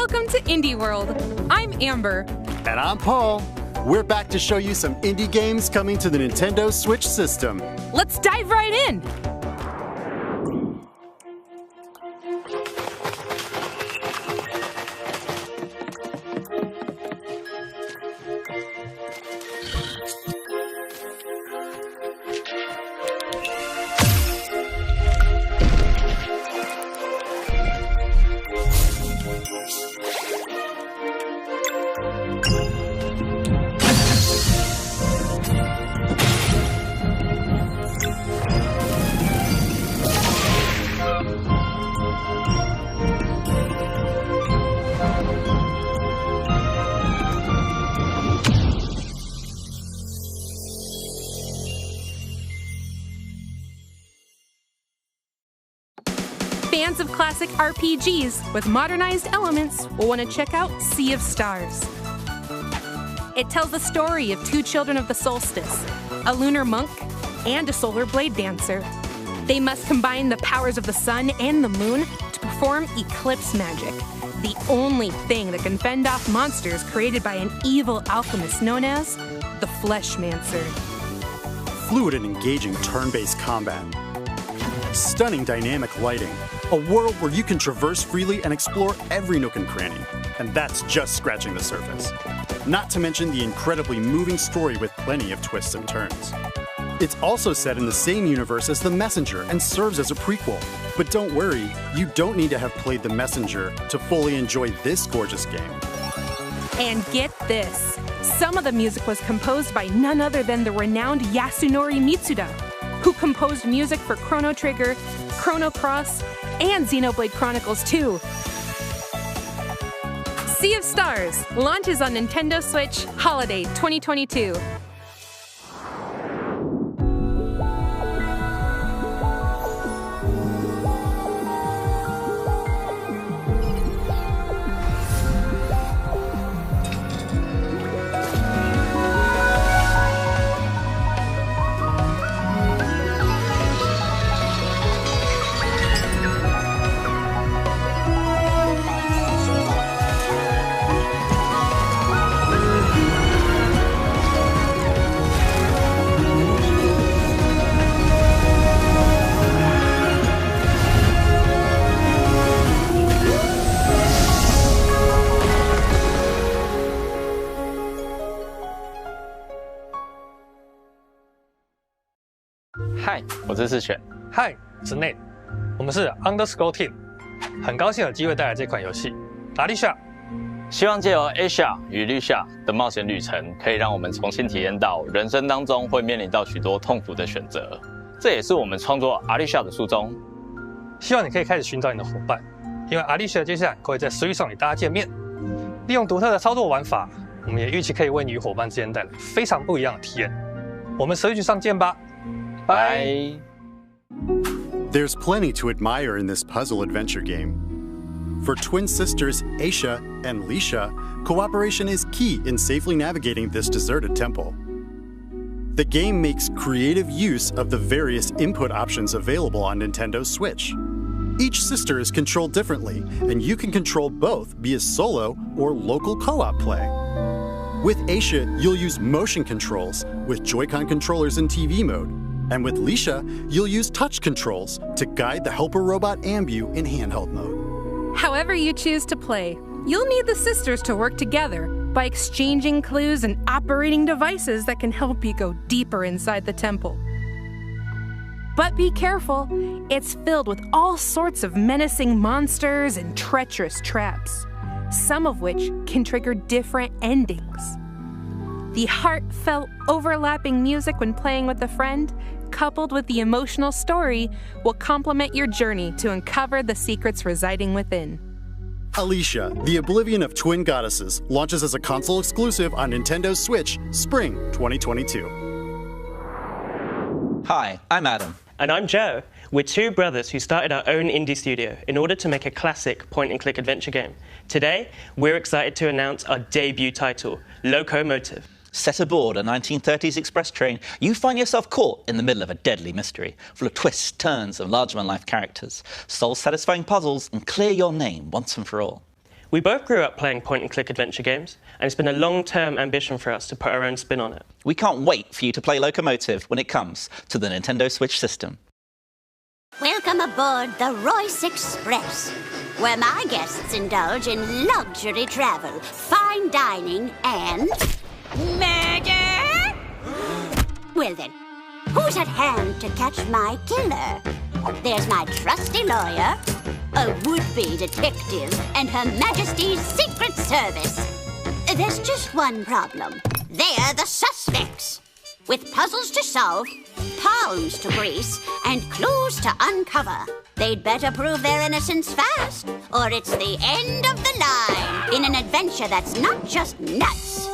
Welcome to Indie World. I'm Amber. And I'm Paul. We're back to show you some indie games coming to the Nintendo Switch system. Let's dive right in. Fans of classic RPGs with modernized elements will want to check out Sea of Stars. It tells the story of two children of the solstice, a lunar monk and a solar blade dancer. They must combine the powers of the sun and the moon to perform eclipse magic, the only thing that can fend off monsters created by an evil alchemist known as the Fleshmancer. Fluid and engaging turn-based combat. Stunning dynamic lighting. A world where you can traverse freely and explore every nook and cranny. And that's just scratching the surface. Not to mention the incredibly moving story with plenty of twists and turns. It's also set in the same universe as The Messenger and serves as a prequel. But don't worry, you don't need to have played The Messenger to fully enjoy this gorgeous game. And get this, some of the music was composed by none other than the renowned Yasunori Mitsuda, who composed music for Chrono Trigger, Chrono Cross, and Xenoblade Chronicles 2. Sea of Stars launches on Nintendo Switch Holiday 2022. Hi， 我是世璇。Hi， 我是 Nate， 我们是 Underscore Team， 很高兴有机会带来这款游戏。阿丽莎，希望借由 Asia 与 Lisha 的冒险旅程，可以让我们重新体验到人生当中会面临到许多痛苦的选择。这也是我们创作阿丽莎的初衷。希望你可以开始寻找你的伙伴，因为阿丽莎接下来会在Switch上与大家见面。利用独特的操作玩法，我们也预期可以为你与伙伴之间带来非常不一样的体验。我们Switch上见吧。Bye. There's plenty to admire in this puzzle adventure game. For twin sisters Aisha and Lisha, cooperation is key in safely navigating this deserted temple. The game makes creative use of the various input options available on Nintendo Switch. Each sister is controlled differently, and you can control both via solo or local co-op play. With Aisha, you'll use motion controls with Joy-Con controllers in TV mode. And with Lisha, you'll use touch controls to guide the helper robot Ambu in handheld mode. However you choose to play, you'll need the sisters to work together by exchanging clues and operating devices that can help you go deeper inside the temple. But be careful, it's filled with all sorts of menacing monsters and treacherous traps, some of which can trigger different endings. The heartfelt, overlapping music when playing with a friend, coupled with the emotional story, will complement your journey to uncover the secrets residing within. Alicia, the Oblivion of Twin Goddesses, launches as a console exclusive on Nintendo Switch, Spring 2022. Hi, I'm Adam. And I'm Joe. We're two brothers who started our own indie studio in order to make a classic point-and-click adventure game. Today, we're excited to announce our debut title, Locomotive. Set aboard a 1930s express train, you find yourself caught in the middle of a deadly mystery, full of twists, turns, and larger-than-life characters. Soul-satisfying puzzles, and clear your name once and for all. We both grew up playing point-and-click adventure games, and it's been a long-term ambition for us to put our own spin on it. We can't wait for you to play Locomotive when it comes to the Nintendo Switch system. Welcome aboard the Royce Express, where my guests indulge in luxury travel, fine dining, and murder. Well then, who's at hand to catch my killer? There's my trusty lawyer, a would-be detective, and Her Majesty's Secret Service. There's just one problem. They're the suspects. With puzzles to solve, palms to grease, and clues to uncover, they'd better prove their innocence fast, or it's the end of the line in an adventure that's not just nuts.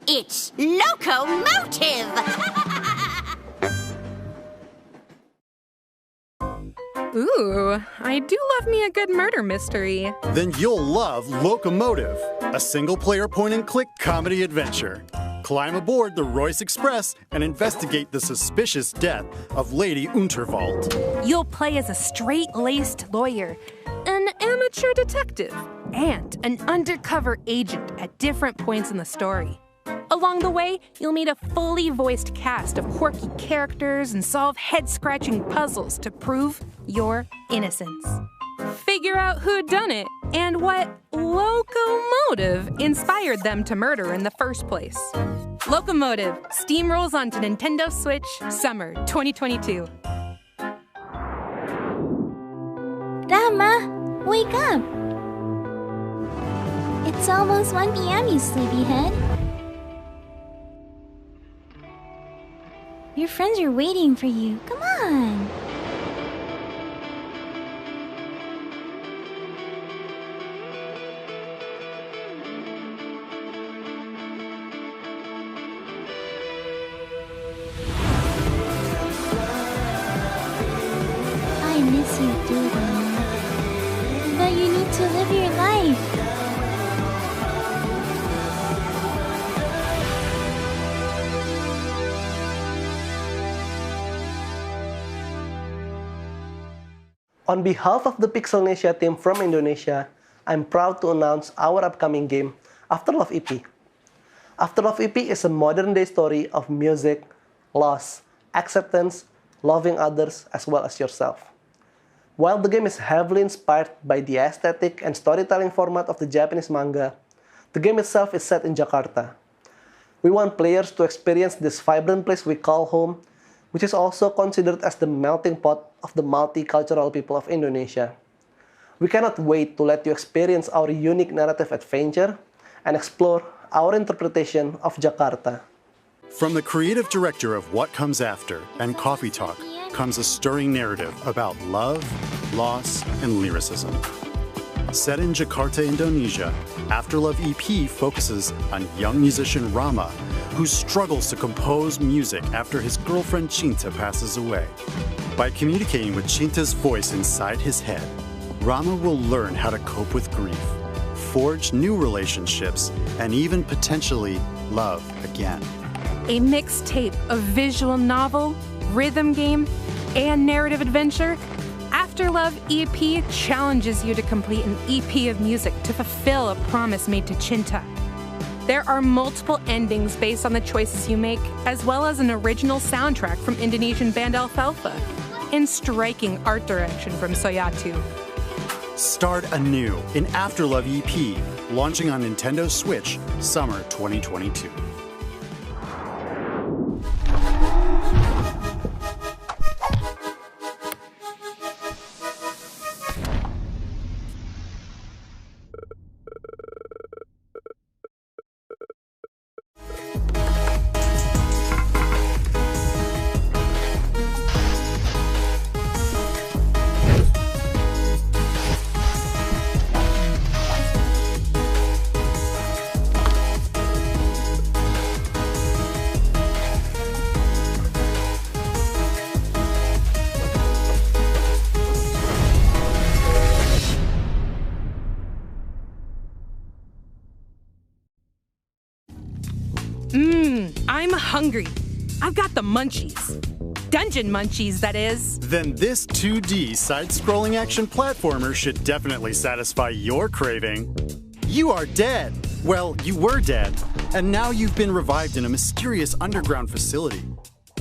It's Locomotive! Ooh, I do love me a good murder mystery. Then you'll love Locomotive, a single-player point-and-click comedy adventure. Climb aboard the Royce Express and investigate the suspicious death of Lady Unterwald. You'll play as a straight-laced lawyer, an amateur detective, and an undercover agent at different points in the story. Along the way, you'll meet a fully voiced cast of quirky characters and solve head-scratching puzzles to prove your innocence. Figure out who done it and what locomotive inspired them to murder in the first place. Locomotive steamrolls onto Nintendo Switch summer 2022. Rama, wake up! It's almost 1 p.m., you sleepyhead. Your friends are waiting for you. Come on! I miss you too, Rama. But you need to live your life. On behalf of the Pixelnesia team from Indonesia, I'm proud to announce our upcoming game, Afterlove EP. Afterlove EP is a modern-day story of music, loss, acceptance, loving others, as well as yourself. While the game is heavily inspired by the aesthetic and storytelling format of the Japanese manga, the game itself is set in Jakarta. We want players to experience this vibrant place we call home, which is also considered as the melting pot of the multicultural people of Indonesia. We cannot wait to let you experience our unique narrative adventure and explore our interpretation of Jakarta. From the creative director of What Comes After and Coffee Talk comes a stirring narrative about love, loss, and lyricism. Set in Jakarta, Indonesia, Afterlove EP focuses on young musician Rama, who struggles to compose music after his girlfriend Cinta passes away. By communicating with Cinta's voice inside his head, Rama will learn how to cope with grief, forge new relationships, and even potentially love again. A mixtape of visual novel, rhythm game, and narrative adventure, Afterlove EP challenges you to complete an EP of music to fulfill a promise made to Cinta. There are multiple endings based on the choices you make, as well as an original soundtrack from Indonesian band Alfalfa, and striking art direction from Soyatu. Start anew in Afterlove EP, launching on Nintendo Switch summer 2022. I'm hungry. I've got the munchies. Dungeon Munchies, that is. Then this 2D side-scrolling action platformer should definitely satisfy your craving. You are dead. Well, you were dead, and now you've been revived in a mysterious underground facility.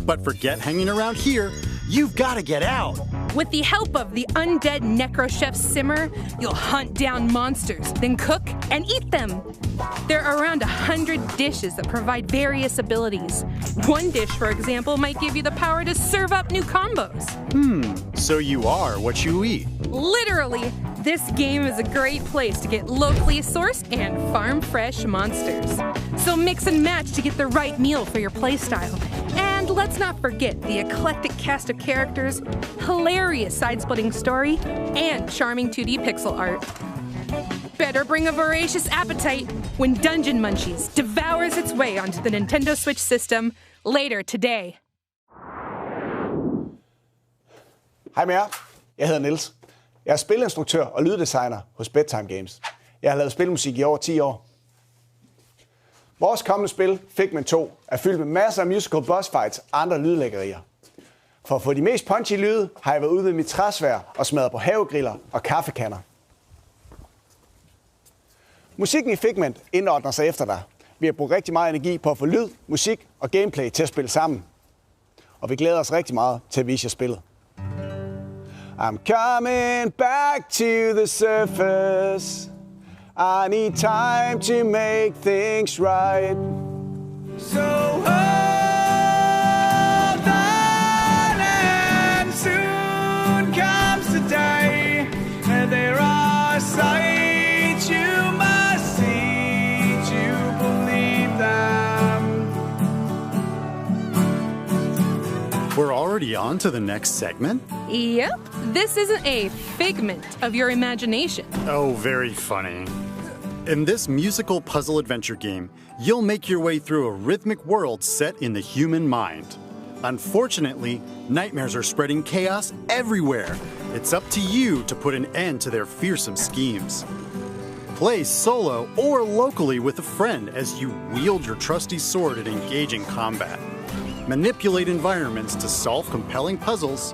But forget hanging around here. You've got to get out. With the help of the undead Necrochef Simmer, you'll hunt down monsters, then cook and eat them. There are around 100 dishes that provide various abilities. One dish, for example, might give you the power to serve up new combos. So you are what you eat. Literally, this game is a great place to get locally sourced and farm-fresh monsters. So mix and match to get the right meal for your playstyle. And let's not forget the eclectic cast of characters, hilarious side-splitting story, and charming 2D pixel art. Better bring a voracious appetite when Dungeon Munchies devours its way onto the Nintendo Switch system later today. Hej med jer. Jeg hedder Niels. Jeg er spilinstruktør og lyddesigner hos Bedtime Games. Jeg har lavet spilmusik i over 10 år. Vores kommende spil, Figment 2, er fyldt med masser af musical boss fights og andre lydlæggerier. For at få de mest punchy lyde, har jeg været ude ved mit træsværd og smadret på havegriller og kaffekander. Musikken i Figment indordner sig efter dig. Vi har brugt rigtig meget energi på at få lyd, musik og gameplay til at spille sammen. Og vi glæder os rigtig meget til at vise jer spillet. I'm coming back to the surface. I need time to make things right. So hold on, and soon comes the day. And there are sights you must see to believe them. We're already on to the next segment? Yep, this isn't a figment of your imagination. Oh, very funny. In this musical puzzle adventure game, you'll make your way through a rhythmic world set in the human mind. Unfortunately, nightmares are spreading chaos everywhere. It's up to you to put an end to their fearsome schemes. Play solo or locally with a friend as you wield your trusty sword in engaging combat. Manipulate environments to solve compelling puzzles,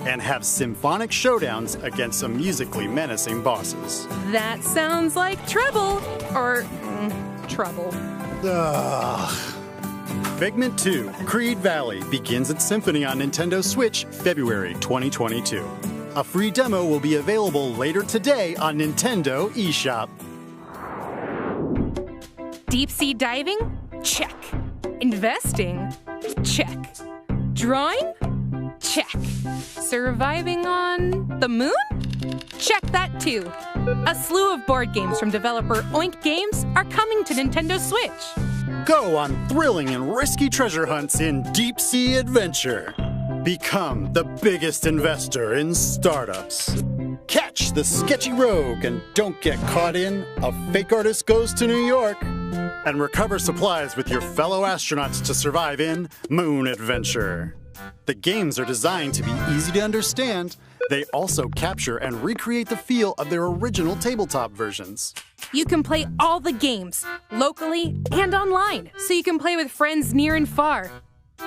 and have symphonic showdowns against some musically menacing bosses. That sounds like trouble. Or trouble. Ugh. Figment 2, Creed Valley begins its symphony on Nintendo Switch February 2022. A free demo will be available later today on Nintendo eShop. Deep sea diving? Check. Investing? Check. Drawing? Check. Surviving on the moon? Check that too. A slew of board games from developer Oink Games are coming to Nintendo Switch. Go on thrilling and risky treasure hunts in Deep Sea Adventure. Become the biggest investor in startups. Catch the sketchy rogue and don't get caught in A Fake Artist Goes to New York. And recover supplies with your fellow astronauts to survive in Moon Adventure. The games are designed to be easy to understand. They also capture and recreate the feel of their original tabletop versions. You can play all the games, locally and online, so you can play with friends near and far.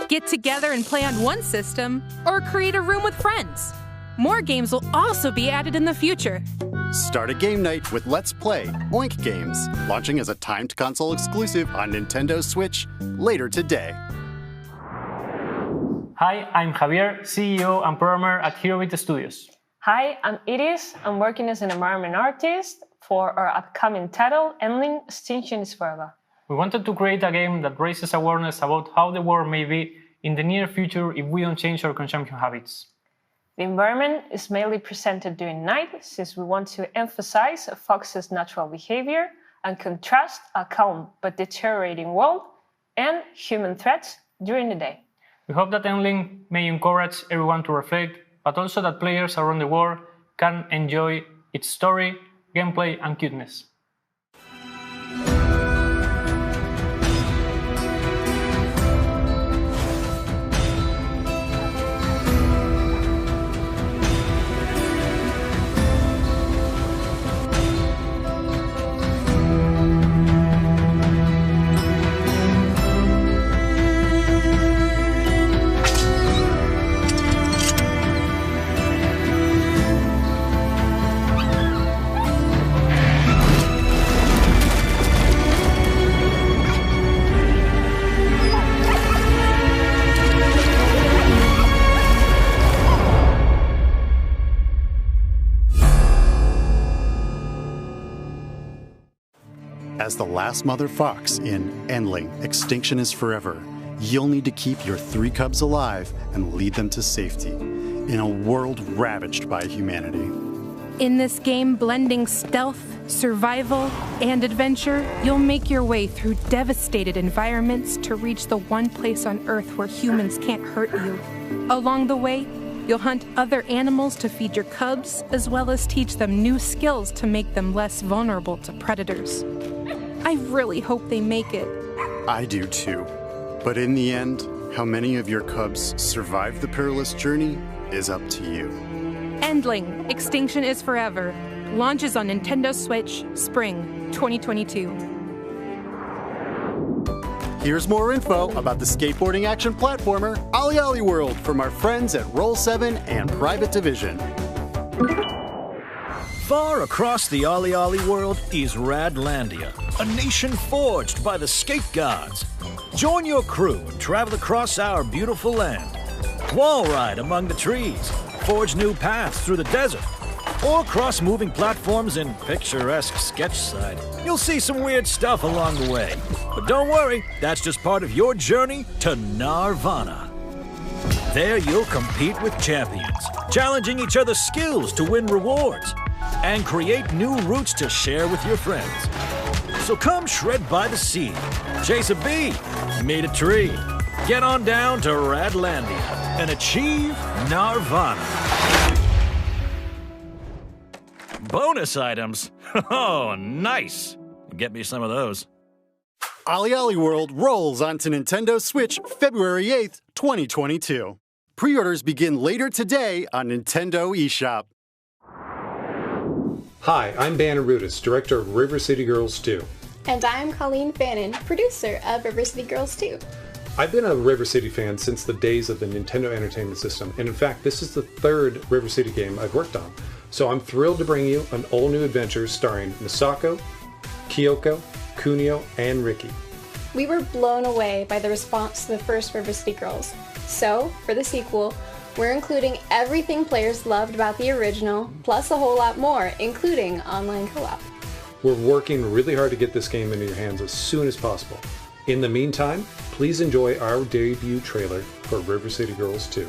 Get together and play on one system, or create a room with friends. More games will also be added in the future. Start a game night with Let's Play Oink Games, launching as a timed console exclusive on Nintendo Switch later today. Hi, I'm Javier, CEO and programmer at HeroBeat Studios. Hi, I'm Iris. I'm working as an environment artist for our upcoming title, Endling Extinction is Forever. We wanted to create a game that raises awareness about how the world may be in the near future if we don't change our consumption habits. The environment is mainly presented during night, since we want to emphasize a fox's natural behavior and contrast a calm but deteriorating world and human threats during the day. We hope that Endling may encourage everyone to reflect, but also that players around the world can enjoy its story, gameplay, and cuteness. As the last mother fox in Endling, Extinction is Forever, you'll need to keep your 3 cubs alive and lead them to safety in a world ravaged by humanity. In this game blending stealth, survival, and adventure, you'll make your way through devastated environments to reach the one place on Earth where humans can't hurt you. Along the way, you'll hunt other animals to feed your cubs, as well as teach them new skills to make them less vulnerable to predators. I really hope they make it. I do too. But in the end, how many of your cubs survive the perilous journey is up to you. Endling, Extinction is Forever, launches on Nintendo Switch, Spring 2022. Here's more info about the skateboarding action platformer OlliOlli World from our friends at Roll7 and Private Division. Far across the OlliOlli world is Radlandia, a nation forged by the skate gods. Join your crew and travel across our beautiful land. Wall ride among the trees, forge new paths through the desert, or cross moving platforms in picturesque Sketchside. You'll see some weird stuff along the way. But don't worry, that's just part of your journey to Narvana. There you'll compete with champions, challenging each other's skills to win rewards, and create new routes to share with your friends. So come shred by the sea, chase a bee, meet a tree, get on down to Radlandia and achieve Narvana. Bonus items? Oh, nice. Get me some of those. OlliOlli World rolls onto Nintendo Switch February 8th, 2022. Pre-orders begin later today on Nintendo eShop. Hi, I'm Banner Rudis, director of River City Girls 2. And I'm Colleen Fannin, producer of River City Girls 2. I've been a River City fan since the days of the Nintendo Entertainment System, and in fact, this is the 3rd River City game I've worked on. So I'm thrilled to bring you an all-new adventure starring Misako, Kyoko, Kunio, and Riki. We were blown away by the response to the first River City Girls. So, for the sequel, we're including everything players loved about the original, plus a whole lot more, including online co-op. We're working really hard to get this game into your hands as soon as possible. In the meantime, please enjoy our debut trailer for River City Girls 2.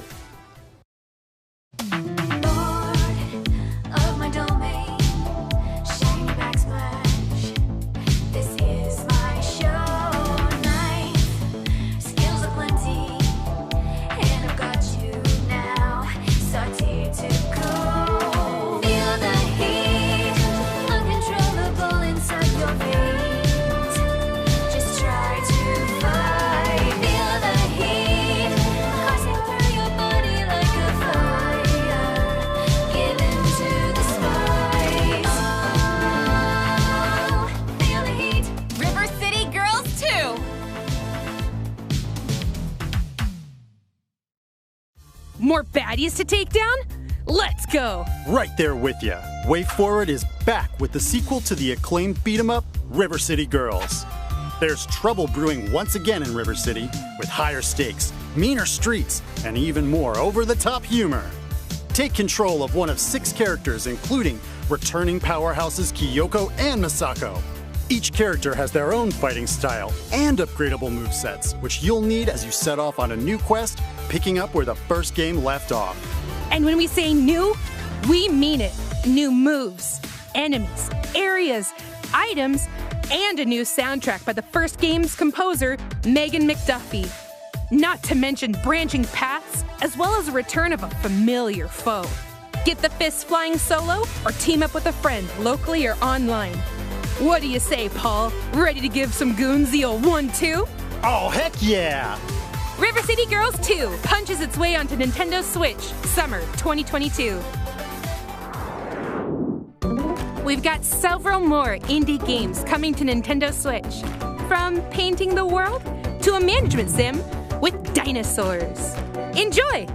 More baddies to take down? Let's go! Right there with ya. WayForward is back with the sequel to the acclaimed beat-em-up, River City Girls. There's trouble brewing once again in River City, with higher stakes, meaner streets, and even more over-the-top humor. Take control of one of 6 characters, including returning powerhouses Kyoko and Misako. Each character has their own fighting style and upgradable movesets, which you'll need as you set off on a new quest, picking up where the first game left off. And when we say new, we mean it. New moves, enemies, areas, items, and a new soundtrack by the first game's composer, Megan McDuffie. Not to mention branching paths, as well as a return of a familiar foe. Get the fists flying solo, or team up with a friend, locally or online. What do you say, Paul? Ready to give some goons the old 1-2? Oh, heck yeah! River City Girls 2 punches its way onto Nintendo Switch, summer 2022. We've got several more indie games coming to Nintendo Switch. From painting the world to a management sim with dinosaurs. Enjoy!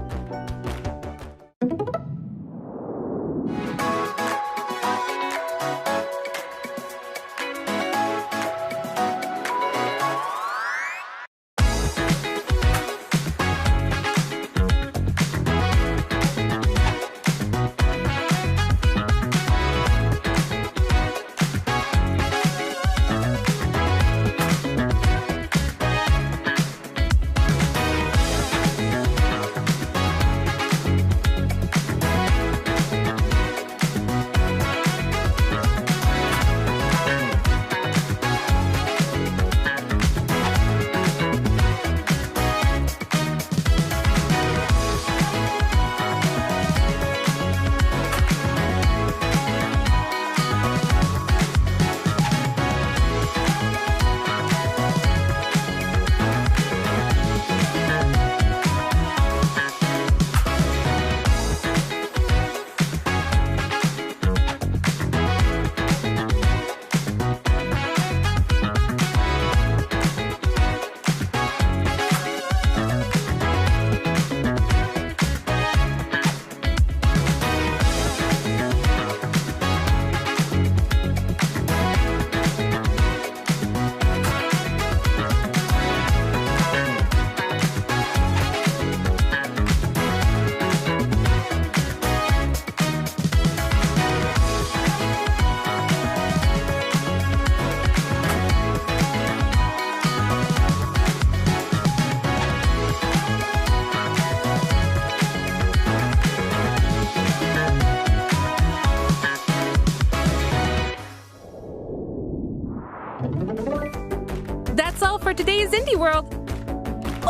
all for today's Indie World.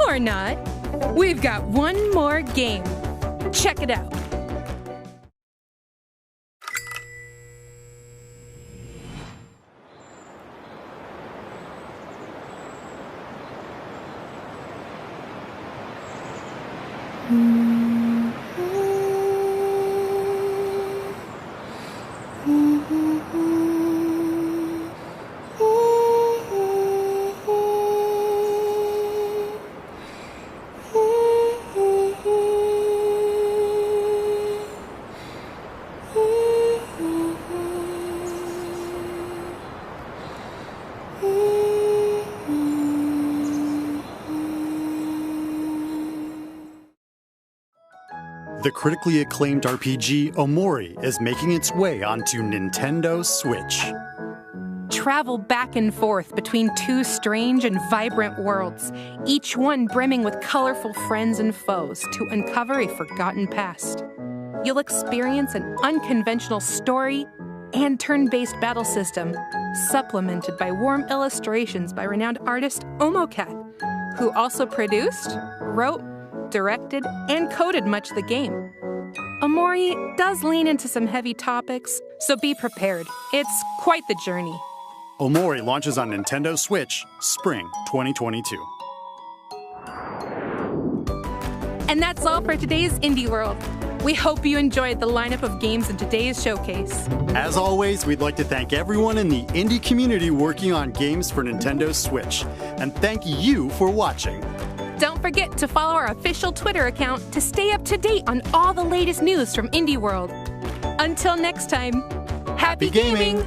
Or not. We've got one more game. Check it out. The critically acclaimed RPG Omori is making its way onto Nintendo Switch. Travel back and forth between two strange and vibrant worlds, each one brimming with colorful friends and foes to uncover a forgotten past. You'll experience an unconventional story and turn-based battle system, supplemented by warm illustrations by renowned artist Omocat, who also produced, wrote, directed, and coded much of the game. Omori does lean into some heavy topics, so be prepared. It's quite the journey. Omori launches on Nintendo Switch, spring 2022. And that's all for today's Indie World. We hope you enjoyed the lineup of games in today's showcase. As always, we'd like to thank everyone in the indie community working on games for Nintendo Switch. And thank you for watching. Don't forget to follow our official Twitter account to stay up to date on all the latest news from Indie World. Until next time, happy gaming!